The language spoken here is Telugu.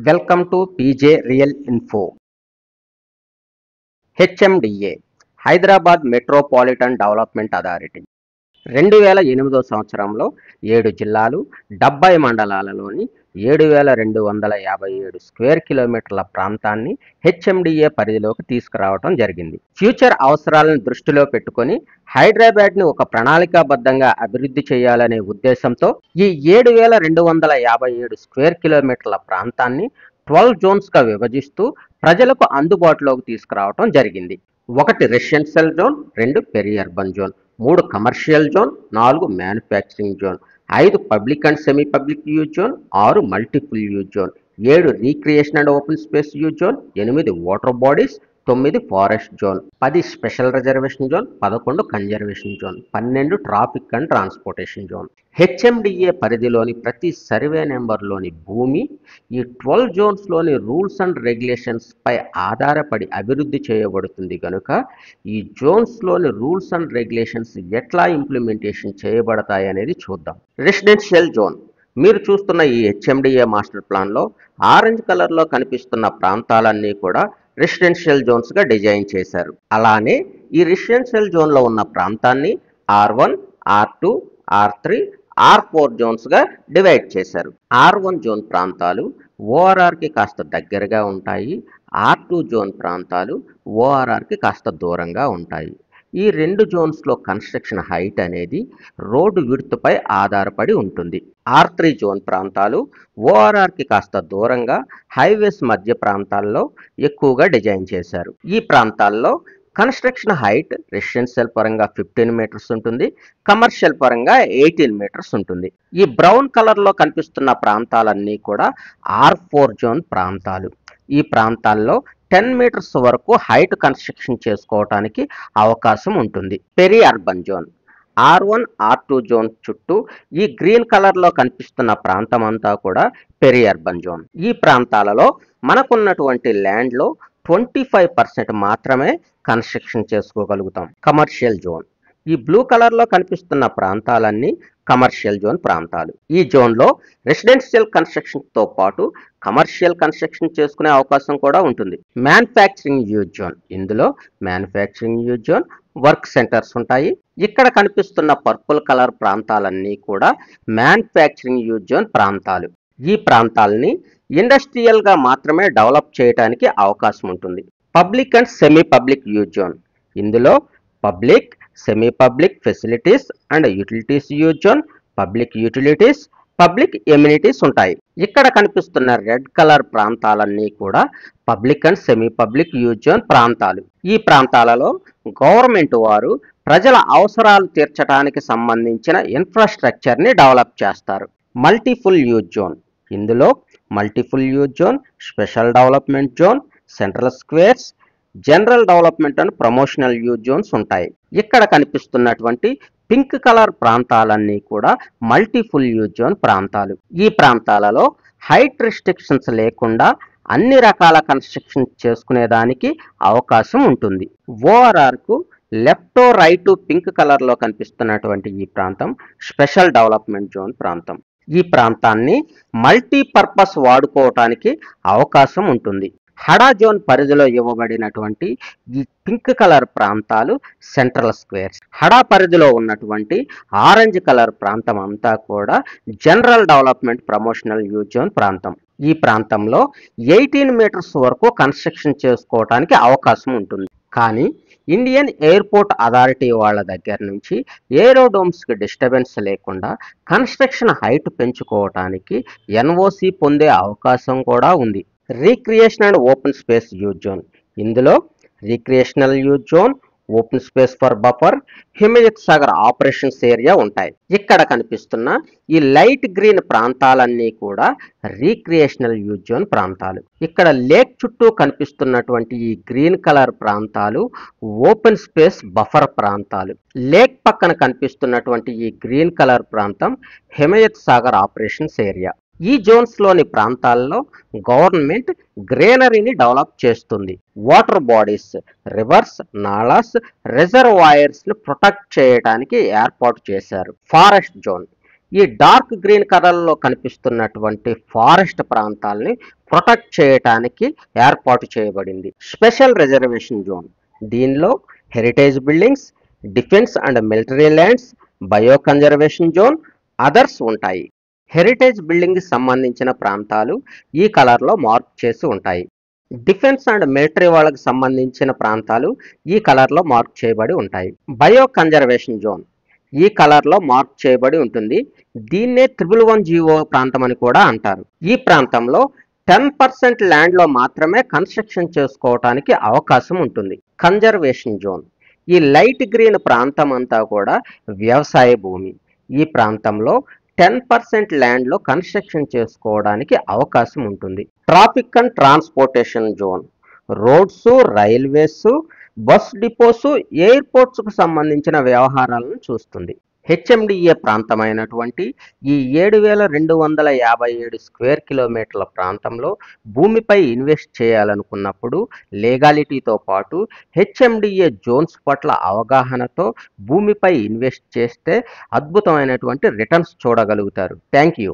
Welcome to PJ real info. HMDA Hyderabad metropolitan development authority 2008 సంవత్సరంలో 7 జిల్లాలు 70 మండలాలలోని 7,257 స్క్వేర్ కిలోమీటర్ల ప్రాంతాన్ని హెచ్ఎండిఏ పరిధిలోకి తీసుకురావడం జరిగింది. ఫ్యూచర్ అవసరాలను దృష్టిలో పెట్టుకొని హైదరాబాద్ని ఒక ప్రణాళికాబద్ధంగా అభివృద్ధి చేయాలనే ఉద్దేశంతో ఈ 7,257 స్క్వేర్ కిలోమీటర్ల ప్రాంతాన్ని 12 జోన్స్గా విభజిస్తూ ప్రజలకు అందుబాటులోకి తీసుకురావడం జరిగింది. 1 residential zone, 2 peri urban zone, 3 commercial zone, 4 manufacturing zone, 5 public and semi public use zone, 6 multiple use zone, 7 recreation and open space use zone, 8 water bodies, 9 forest zone, 10 special reservation zone, 11 conservation zone, 12 traffic and transportation zone. HMDA పరిధిలోని ప్రతి సర్వే నెంబర్లోని భూమి ఈ 12 జోన్స్లోని రూల్స్ అండ్ రెగ్యులేషన్స్ పై ఆధారపడి అభివృద్ధి చేయబడుతుంది కనుక ఈ జోన్స్లోని రూల్స్ అండ్ రెగ్యులేషన్స్ ఎట్లా ఇంప్లిమెంటేషన్ చేయబడతాయి అనేది చూద్దాం. రెసిడెన్షియల్ జోన్ మీరు చూస్తున్న ఈ హెచ్ఎండిఏ మాస్టర్ ప్లాన్లో ఆరెంజ్ కలర్లో కనిపిస్తున్న ప్రాంతాలన్నీ కూడా రెసిడెన్షియల్ జోన్స్గా డిజైన్ చేశారు. అలానే ఈ రెసిడెన్షియల్ జోన్లో ఉన్న ప్రాంతాన్ని R1, R2, R3, R4 జోన్స్గా divide చేశారు. R1 జోన్ ప్రాంతాలు ఓఆర్ఆర్కి కాస్త దగ్గరగా ఉంటాయి. R2 జోన్ ప్రాంతాలు ఓఆర్ఆర్కి కాస్త దూరంగా ఉంటాయి. ఈ 2 జోన్స్లో కన్స్ట్రక్షన్ హైట్ అనేది రోడ్డు విడ్త్పై ఆధారపడి ఉంటుంది. R3 జోన్ ప్రాంతాలు ఓఆర్ఆర్కి కాస్త దూరంగా హైవేస్ మధ్య ప్రాంతాల్లో ఎక్కువగా డిజైన్ చేశారు. ఈ ప్రాంతాల్లో కన్స్ట్రక్షన్ హైట్ రెసిడెన్షియల్ పరంగా 15 మీటర్స్ ఉంటుంది, కమర్షియల్ పరంగా 18 మీటర్స్ ఉంటుంది. ఈ బ్రౌన్ కలర్లో కనిపిస్తున్న ప్రాంతాలన్నీ కూడా R4 జోన్ ప్రాంతాలు. ఈ ప్రాంతాల్లో 10 మీటర్స్ వరకు హైట్ కన్స్ట్రక్షన్ చేసుకోవటానికి అవకాశం ఉంటుంది. Peri urban zone R1, R2 zone చుట్టూ ఈ గ్రీన్ కలర్లో కనిపిస్తున్న ప్రాంతం అంతా కూడా పెరి అర్బన్ జోన్. ఈ ప్రాంతాలలో మనకున్నటువంటి ల్యాండ్లో 25% మాత్రమే కన్స్ట్రక్షన్ చేసుకోగలుగుతాం. కమర్షియల్ జోన్ ఈ బ్లూ కలర్లో కనిపిస్తున్న ప్రాంతాలన్నీ కమర్షియల్ జోన్ ప్రాంతాలు. ఈ జోన్లో రెసిడెన్షియల్ కన్స్ట్రక్షన్తో పాటు కమర్షియల్ కన్స్ట్రక్షన్ చేసుకునే అవకాశం కూడా ఉంటుంది. మ్యానుఫ్యాక్చరింగ్ యూజ్ జోన్ ఇందులో manufacturing use zone, work centres ఉంటాయి. ఇక్కడ కనిపిస్తున్న పర్పుల్ కలర్ ప్రాంతాలన్నీ కూడా మ్యానుఫ్యాక్చరింగ్ యూజ్ జోన్ ప్రాంతాలు. ఈ ప్రాంతాలని ఇండస్ట్రియల్గా మాత్రమే డెవలప్ చేయడానికి అవకాశం ఉంటుంది. Public and semi public use zone ఇందులో public, semi public facilities and utilities use zone, public utilities, public amenities ఉంటాయి. ఇక్కడ కనిపిస్తున్న రెడ్ కలర్ ప్రాంతాలన్నీ కూడా public and semi public use zone ప్రాంతాలు. ఈ ప్రాంతాలలో గవర్నమెంట్ వారు ప్రజల అవసరాలు తీర్చడానికి సంబంధించిన ఇన్ఫ్రాస్ట్రక్చర్ని డెవలప్ చేస్తారు. మల్టిపుల్ యూజ్ జోన్ ఇందులో multiple use zone, special development zone, central squares, general development and promotional use zones ఉంటాయి. ఇక్కడ కనిపిస్తున్నటువంటి పింక్ కలర్ ప్రాంతాలన్నీ కూడా మల్టిపుల్ యూజ్ జోన్ ప్రాంతాలు. ఈ ప్రాంతాలలో హైట్ రిస్ట్రిక్షన్స్ లేకుండా అన్ని రకాల కన్స్ట్రక్షన్ చేసుకునేదానికి అవకాశం ఉంటుంది. ఓఆర్ఆర్కు లెఫ్ట్ రైట్ పింక్ కలర్లో కనిపిస్తున్నటువంటి ఈ ప్రాంతం స్పెషల్ డెవలప్మెంట్ జోన్ ప్రాంతం. ఈ ప్రాంతాన్ని మల్టీపర్పస్ వాడుకోవటానికి అవకాశం ఉంటుంది. హడా జోన్ పరిధిలో ఇవ్వబడినటువంటి ఈ పింక్ కలర్ ప్రాంతాలు సెంట్రల్ స్క్వేర్స్. హడా పరిధిలో ఉన్నటువంటి ఆరెంజ్ కలర్ ప్రాంతం అంతా కూడా general development promotional use zone ప్రాంతం. ఈ ప్రాంతంలో 18 మీటర్స్ వరకు కన్స్ట్రక్షన్ చేసుకోవటానికి అవకాశం ఉంటుంది. కానీ ఇండియన్ ఎయిర్పోర్ట్ అథారిటీ వాళ్ళ దగ్గర నుంచి ఏరోడోమ్స్కి డిస్టర్బెన్స్ లేకుండా కన్స్ట్రక్షన్ హైట్ పెంచుకోవటానికి ఎన్ఓసి పొందే అవకాశం కూడా ఉంది. Recreation and open space use zone ఇందులో recreational use zone, open space for buffer, Himayat Sagar operations area ఉంటాయి. ఇక్కడ కనిపిస్తున్న ఈ లైట్ గ్రీన్ ప్రాంతాలన్నీ కూడా రీక్రియేషనల్ యూజ్ జోన్ ప్రాంతాలు. ఇక్కడ లేక్ చుట్టూ కనిపిస్తున్నటువంటి ఈ గ్రీన్ కలర్ ప్రాంతాలు ఓపెన్ స్పేస్ బఫర్ ప్రాంతాలు. లేక్ పక్కన కనిపిస్తున్నటువంటి ఈ గ్రీన్ కలర్ ప్రాంతం హిమయత్ సాగర్ ఆపరేషన్స్ ఏరియా. ఈ జోన్స్లోని ప్రాంతాల్లో గవర్నమెంట్ గ్రీనరీని డెవలప్ చేస్తుంది. వాటర్ బాడీస్, రివర్స్, నాలాస్, రిజర్వాయర్స్ని ప్రొటెక్ట్ చేయడానికి ఏర్పాటు చేశారు. ఫారెస్ట్ జోన్ ఈ డార్క్ గ్రీన్ కలర్లో కనిపిస్తున్నటువంటి ఫారెస్ట్ ప్రాంతాలని ప్రొటెక్ట్ చేయటానికి ఏర్పాటు చేయబడింది స్పెషల్ రిజర్వేషన్ జోన్. దీనిలో heritage buildings, defence and military lands, bio conservation zone, others ఉంటాయి. హెరిటేజ్ బిల్డింగ్కి సంబంధించిన ప్రాంతాలు ఈ కలర్లో మార్క్ చేసి ఉంటాయి. డిఫెన్స్ అండ్ మిలిటరీ వాళ్ళకి సంబంధించిన ప్రాంతాలు ఈ కలర్లో మార్క్ చేయబడి ఉంటాయి. బయో కన్జర్వేషన్ జోన్ ఈ కలర్లో మార్క్ చేయబడి ఉంటుంది. దీన్నే 111 ప్రాంతం అని కూడా అంటారు. ఈ ప్రాంతంలో 10% ల్యాండ్లో మాత్రమే కన్స్ట్రక్షన్ చేసుకోవటానికి అవకాశం ఉంటుంది. కన్జర్వేషన్ జోన్ ఈ లైట్ గ్రీన్ ప్రాంతం అంతా కూడా వ్యవసాయ భూమి. ఈ ప్రాంతంలో 10% ల్యాండ్లో కన్స్ట్రక్షన్ చేసుకోవడానికి అవకాశం ఉంటుంది. Traffic and transportation zone roads, railways, bus depots, ఎయిర్పోర్ట్స్కు సంబంధించిన వ్యవహారాలను చూస్తుంది. హెచ్ఎండిఏ ప్రాంతమైనటువంటి ఈ 7,257 స్క్వేర్ కిలోమీటర్ల ప్రాంతంలో భూమిపై ఇన్వెస్ట్ చేయాలనుకున్నప్పుడు లీగాలిటీతో పాటు హెచ్ఎండిఏ జోన్స్ పట్ల అవగాహనతో భూమిపై ఇన్వెస్ట్ చేస్తే అద్భుతమైనటువంటి రిటర్న్స్ చూడగలుగుతారు. Thank you.